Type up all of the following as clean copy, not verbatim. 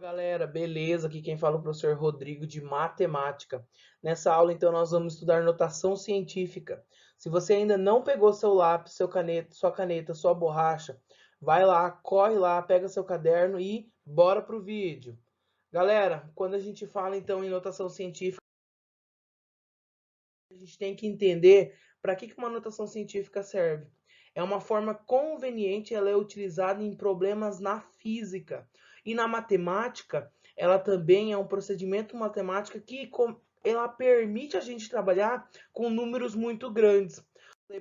Galera, beleza? Aqui quem fala é o professor Rodrigo de Matemática. Nessa aula, então, nós vamos estudar notação científica. Se você ainda não pegou seu lápis, sua caneta, sua borracha, vai lá, corre lá, pega seu caderno e bora pro vídeo. Galera, quando a gente fala então em notação científica, a gente tem que entender para que uma notação científica serve. É uma forma conveniente, ela é utilizada em problemas na física. E na matemática, ela também é um procedimento matemático que ela permite a gente trabalhar com números muito grandes.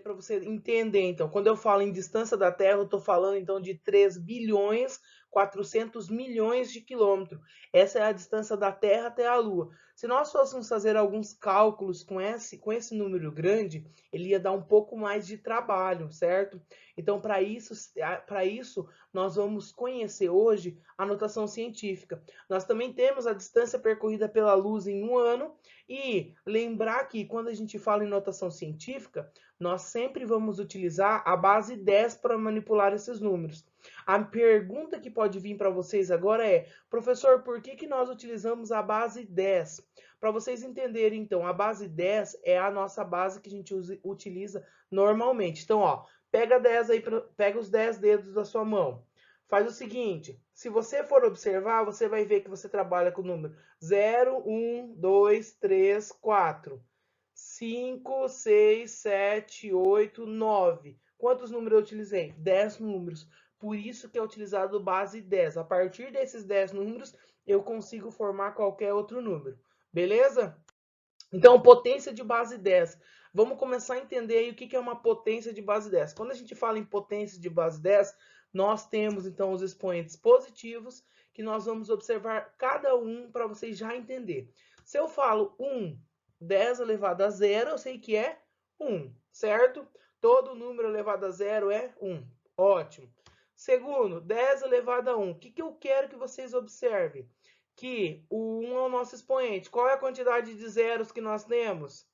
Para você entender, então, quando eu falo em distância da Terra, eu estou falando então de 3 bilhões 400 milhões de quilômetros. Essa é a distância da Terra até a Lua. Se nós fôssemos fazer alguns cálculos com esse número grande, ele ia dar um pouco mais de trabalho, certo? Então, para isso, nós vamos conhecer hoje a notação científica. Nós também temos a distância percorrida pela luz em um ano e lembrar que quando a gente fala em notação científica, nós sempre vamos utilizar a base 10 para manipular esses números. A pergunta que pode vir para vocês agora é: professor, por que nós utilizamos a base 10? Para vocês entenderem, então, a base 10 é a nossa base que a gente utiliza normalmente. Então, ó, pega 10 aí, pega os 10 dedos da sua mão. Faz o seguinte, se você for observar, você vai ver que você trabalha com o número 0, 1, 2, 3, 4, 5, 6, 7, 8, 9. Quantos números eu utilizei? 10 números. Por isso que é utilizado base 10. A partir desses 10 números, eu consigo formar qualquer outro número. Beleza? Então, potência de base 10. Vamos começar a entender aí o que é uma potência de base 10. Quando a gente fala em potência de base 10, nós temos então os expoentes positivos, que nós vamos observar cada um para vocês já entender. Se eu falo 1, 10 elevado a 0, eu sei que é 1, certo? Todo número elevado a 0 é 1. Ótimo. Segundo, 10 elevado a 1. O que eu quero que vocês observem? Que o 1 é o nosso expoente. Qual é a quantidade de zeros que nós temos?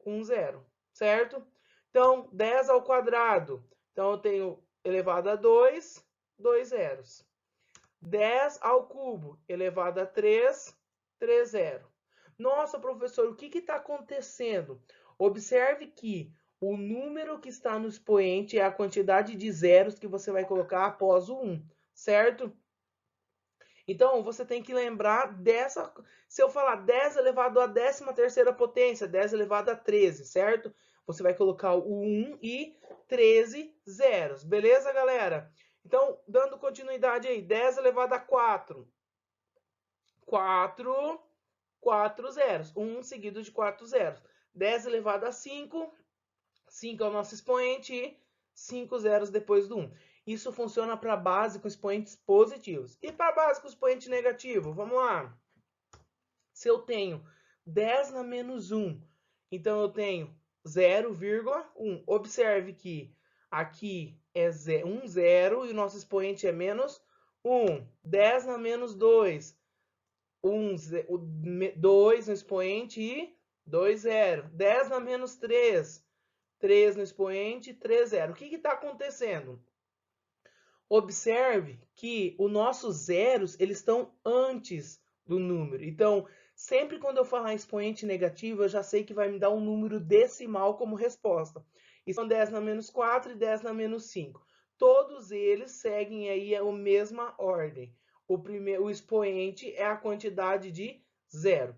1 zero, certo? Então, 10 ao quadrado. Então, eu tenho elevado a 2, 2 zeros. 10 ao cubo, elevado a 3, 3 zeros. Nossa, professor, o que está acontecendo? Observe que o número que está no expoente é a quantidade de zeros que você vai colocar após o 1, certo? Então, você tem que lembrar dessa... Se eu falar 10 elevado à 13ª potência, 10 elevado a 13, certo? Você vai colocar o 1 e 13 zeros. Beleza, galera? Então, dando continuidade aí, 10 elevado a 4. 4 zeros. 1 seguido de 4 zeros. 10 elevado a 5. 5 é o nosso expoente e 5 zeros depois do 1. Isso funciona para base com expoentes positivos. E para base com expoente negativo? Vamos lá. Se eu tenho 10 na menos 1, então eu tenho 0,1. Observe que aqui é 1 zero e o nosso expoente é menos 1. 10 na menos 2. 2 no expoente e 2 zero. 10 na menos 3. 3 no expoente, 3 zero. O que está acontecendo? Observe que os nossos zeros eles estão antes do número. Então, sempre quando eu falar expoente negativo, eu já sei que vai me dar um número decimal como resposta. E são 10 na menos 4 e 10 na menos 5. Todos eles seguem aí a mesma ordem. O expoente é a quantidade de zero.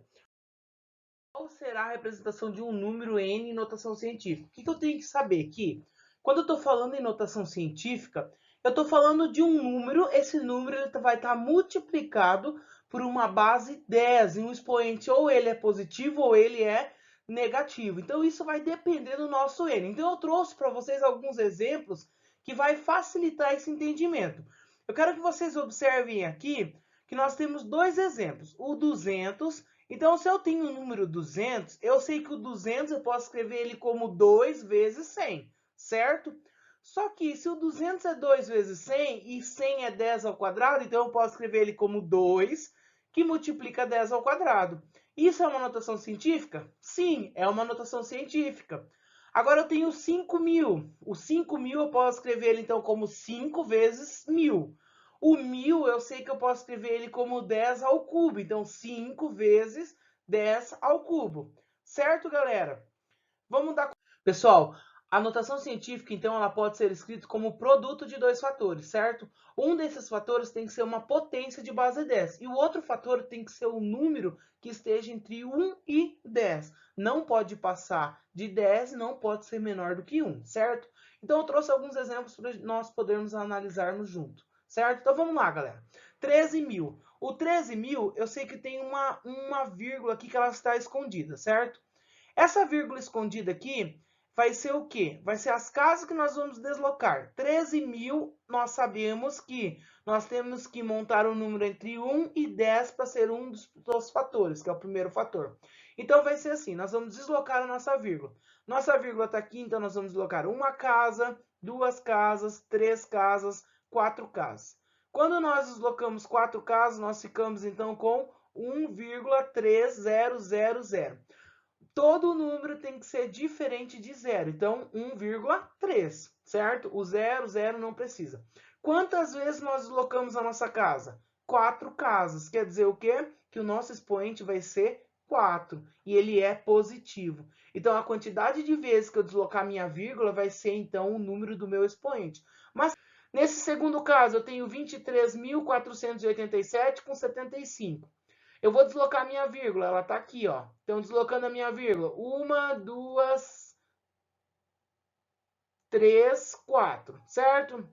Qual será a representação de um número n em notação científica? O que eu tenho que saber aqui? Quando eu estou falando em notação científica, eu estou falando de um número, esse número ele vai estar multiplicado por uma base 10, e um expoente ou ele é positivo ou ele é negativo. Então, isso vai depender do nosso n. Então, eu trouxe para vocês alguns exemplos que vai facilitar esse entendimento. Eu quero que vocês observem aqui que nós temos dois exemplos, o 200. Então, se eu tenho o número 200, eu sei que o 200 eu posso escrever ele como 2 vezes 100, certo? Só que se o 200 é 2 vezes 100 e 100 é 10 ao quadrado, então eu posso escrever ele como 2, que multiplica 10 ao quadrado. Isso é uma notação científica? Sim, é uma notação científica. Agora eu tenho 5.000. O 5.000 eu posso escrever ele então como 5 vezes 1.000. O 1.000 eu sei que eu posso escrever ele como 10 ao cubo. Então 5 vezes 10 ao cubo. Certo, galera? Vamos dar... Pessoal, a notação científica, então, ela pode ser escrita como produto de dois fatores, certo? Um desses fatores tem que ser uma potência de base 10 e o outro fator tem que ser um número que esteja entre 1 e 10. Não pode passar de 10 e não pode ser menor do que 1, certo? Então, eu trouxe alguns exemplos para nós podermos analisarmos junto, certo? Então, vamos lá, galera. 13.000. O 13.000, eu sei que tem uma vírgula aqui que ela está escondida, certo? Essa vírgula escondida aqui vai ser o quê? Vai ser as casas que nós vamos deslocar. 13.000, nós sabemos que nós temos que montar um número entre 1 e 10 para ser um dos fatores, que é o primeiro fator. Então, vai ser assim, nós vamos deslocar a nossa vírgula. Nossa vírgula está aqui, então nós vamos deslocar uma casa, duas casas, três casas, quatro casas. Quando nós deslocamos quatro casas, nós ficamos, então, com 1,3000. Todo número tem que ser diferente de zero. Então, 1,3, certo? O 0 não precisa. Quantas vezes nós deslocamos a nossa casa? 4 casas. Quer dizer o quê? Que o nosso expoente vai ser 4 e ele é positivo. Então, a quantidade de vezes que eu deslocar minha vírgula vai ser, então, o número do meu expoente. Mas, nesse segundo caso, eu tenho 23.487 com 75. Eu vou deslocar a minha vírgula, ela está aqui, ó. Então, deslocando a minha vírgula. 1, 2, 3, 4, certo?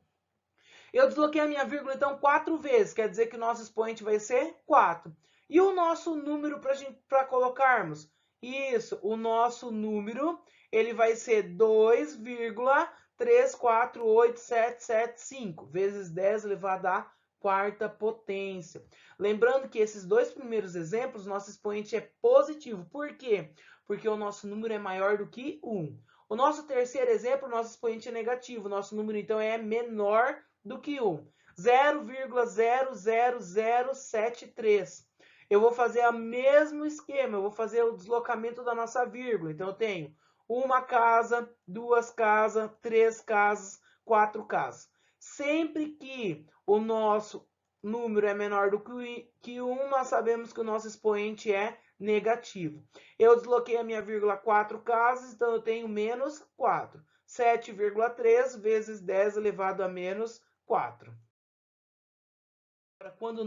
Eu desloquei a minha vírgula, então, 4 vezes. Quer dizer que o nosso expoente vai ser 4. E o nosso número para colocarmos? Isso, o nosso número, ele vai ser 2,348775 vezes 10 elevado à quarta potência. Lembrando que esses dois primeiros exemplos, nosso expoente é positivo. Por quê? Porque o nosso número é maior do que 1. O nosso terceiro exemplo, nosso expoente é negativo. Nosso número, então, é menor do que 1. 0,00073. Eu vou fazer o mesmo esquema. Eu vou fazer o deslocamento da nossa vírgula. Então, eu tenho uma casa, duas casas, três casas, quatro casas. Sempre que o nosso número é menor do que 1, nós sabemos que o nosso expoente é negativo. Eu desloquei a minha vírgula 4 casas, então eu tenho menos 4. 7,3 vezes 10 elevado a menos 4. Quando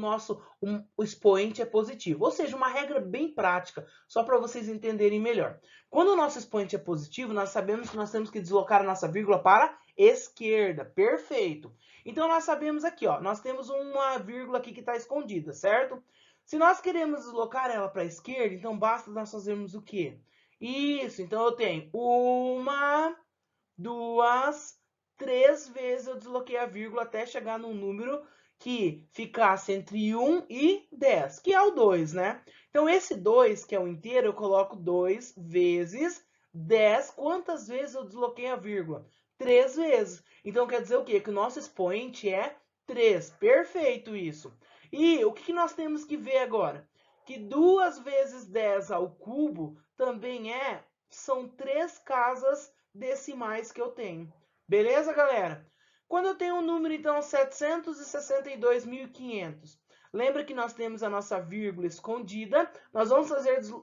o expoente é positivo. Ou seja, uma regra bem prática, só para vocês entenderem melhor. Quando o nosso expoente é positivo, nós sabemos que nós temos que deslocar a nossa vírgula para esquerda. Perfeito. Então, nós sabemos aqui, ó, nós temos uma vírgula aqui que está escondida, certo? Se nós queremos deslocar ela para a esquerda, então basta nós fazermos o quê? Isso, então eu tenho uma, duas, três vezes eu desloquei a vírgula até chegar num número que ficasse entre 1 e 10, que é o 2, né? Então, esse 2, que é o inteiro, eu coloco 2 vezes 10. Quantas vezes eu desloquei a vírgula? 3 vezes. Então, quer dizer o quê? Que o nosso expoente é 3. Perfeito isso. E o que nós temos que ver agora? Que 2 vezes 10 ao cubo também são 3 casas decimais que eu tenho. Beleza, galera? Quando eu tenho um número, então, 762.500, lembra que nós temos a nossa vírgula escondida, nós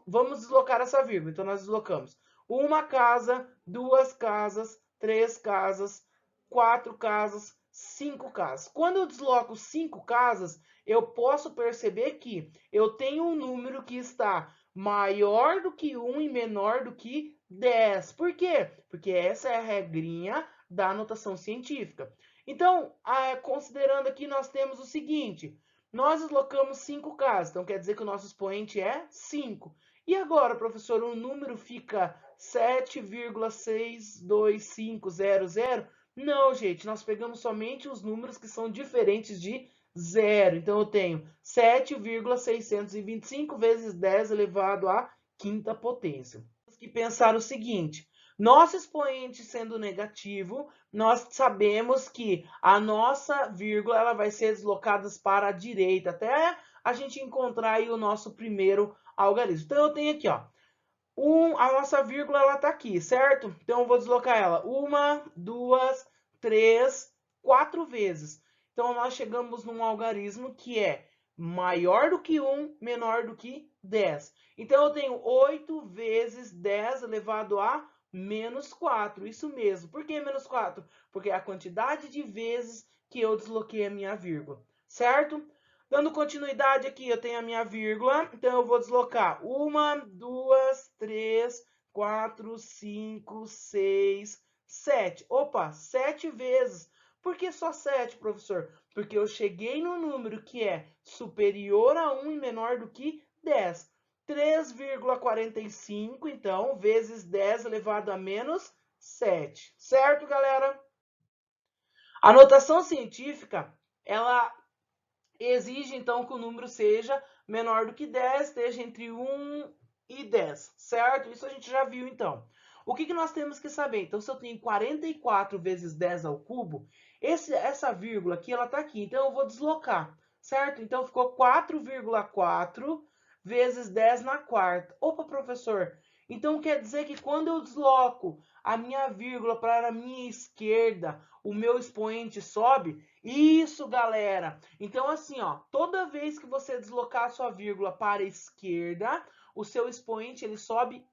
vamos deslocar essa vírgula. Então, nós deslocamos uma casa, duas casas, três casas, quatro casas, cinco casas. Quando eu desloco 5 casas, eu posso perceber que eu tenho um número que está maior do que 1 e menor do que 10. Por quê? Porque essa é a regrinha da notação científica. Então, considerando aqui, nós temos o seguinte: nós deslocamos 5 casas, então quer dizer que o nosso expoente é 5. E agora, professor, o número fica 7,62500? Não, gente, nós pegamos somente os números que são diferentes de zero. Então, eu tenho 7,625 vezes 10 elevado à quinta potência. Temos que pensar o seguinte: nosso expoente sendo negativo, nós sabemos que a nossa vírgula ela vai ser deslocada para a direita, até a gente encontrar aí o nosso primeiro algarismo. Então, eu tenho aqui, ó, A nossa vírgula ela tá aqui, certo? Então eu vou deslocar ela 1, 2, 3, 4 vezes. Então nós chegamos num algarismo que é maior do que 1, menor do que 10. Então eu tenho 8 vezes 10 elevado a menos 4. Isso mesmo. Por que menos 4? Porque é a quantidade de vezes que eu desloquei a minha vírgula, certo? Dando continuidade aqui, eu tenho a minha vírgula, então eu vou deslocar 1, 2, 3, 4, 5, 6, 7. Opa, 7 vezes. Por que só 7, professor? Porque eu cheguei no número que é superior a 1 e menor do que 10. 3,45, então, vezes 10 elevado a menos 7. Certo, galera? A notação científica, ela exige, então, que o número seja menor do que 10, esteja entre 1 e 10, certo? Isso a gente já viu, então. O que nós temos que saber? Então, se eu tenho 44 vezes 10 ao cubo, essa vírgula aqui, ela está aqui. Então, eu vou deslocar, certo? Então, ficou 4,4 vezes 10 na quarta. Opa, professor, então quer dizer que quando eu desloco a minha vírgula para a minha esquerda, o meu expoente sobe? Isso, galera! Então, assim, ó, toda vez que você deslocar a sua vírgula para a esquerda, o seu expoente ele sobe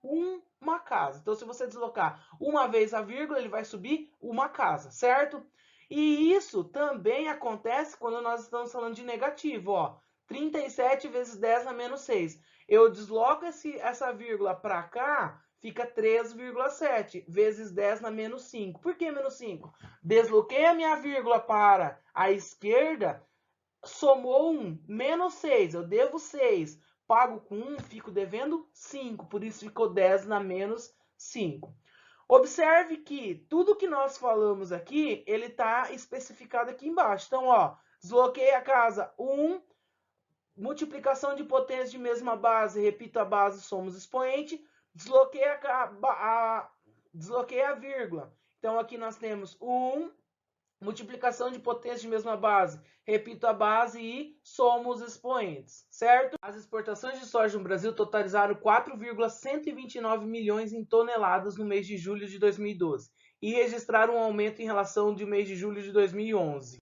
uma casa. Então, se você deslocar uma vez a vírgula, ele vai subir uma casa, certo? E isso também acontece quando nós estamos falando de negativo, ó. 37 vezes 10 na menos 6. Eu desloco essa vírgula para cá, fica 3,7 vezes 10 na menos 5. Por que menos 5? Desloquei a minha vírgula para a esquerda, somou 1, menos 6, eu devo 6, pago com 1, fico devendo 5, por isso ficou 10 na menos 5. Observe que tudo que nós falamos aqui, ele está especificado aqui embaixo. Então, ó, desloquei a casa 1, multiplicação de potência de mesma base, repito a base, somos expoente, desloquei desloquei a vírgula. Então, aqui nós temos 1, multiplicação de potência de mesma base, repito a base e somos expoentes, certo? As exportações de soja no Brasil totalizaram 4,129 milhões em toneladas no mês de julho de 2012 e registraram um aumento em relação ao mês de julho de 2011.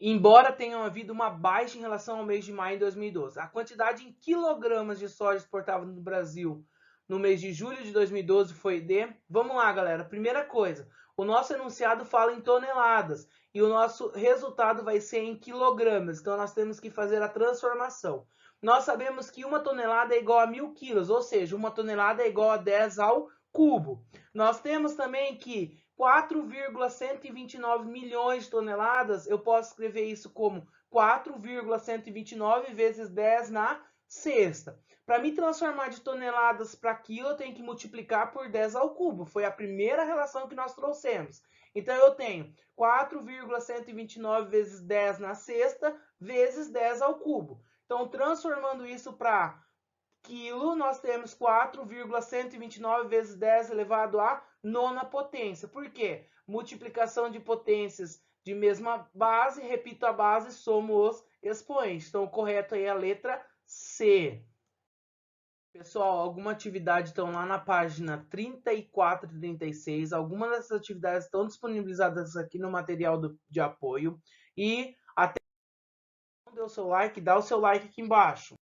Embora tenha havido uma baixa em relação ao mês de maio de 2012. A quantidade em quilogramas de soja exportada no Brasil no mês de julho de 2012 foi de... Vamos lá, galera. Primeira coisa, o nosso enunciado fala em toneladas e o nosso resultado vai ser em quilogramas. Então, nós temos que fazer a transformação. Nós sabemos que 1 tonelada é igual a 1.000 quilos, ou seja, 1 tonelada é igual a 10 ao cubo. Nós temos também que 4,129 milhões de toneladas, eu posso escrever isso como 4,129 vezes 10 na sexta. Para me transformar de toneladas para quilo, eu tenho que multiplicar por 10 ao cubo. Foi a primeira relação que nós trouxemos. Então, eu tenho 4,129 vezes 10 na sexta, vezes 10 ao cubo. Então, transformando isso para quilo, nós temos 4,129 vezes 10 elevado à nona potência. Por quê? Multiplicação de potências de mesma base, repito a base, somo os expoentes. Então, o correto aí é a letra C. Pessoal, alguma atividade estão lá na página 34 e 36. Algumas dessas atividades estão disponibilizadas aqui no material de apoio. E até deu o seu like, dá o seu like aqui embaixo.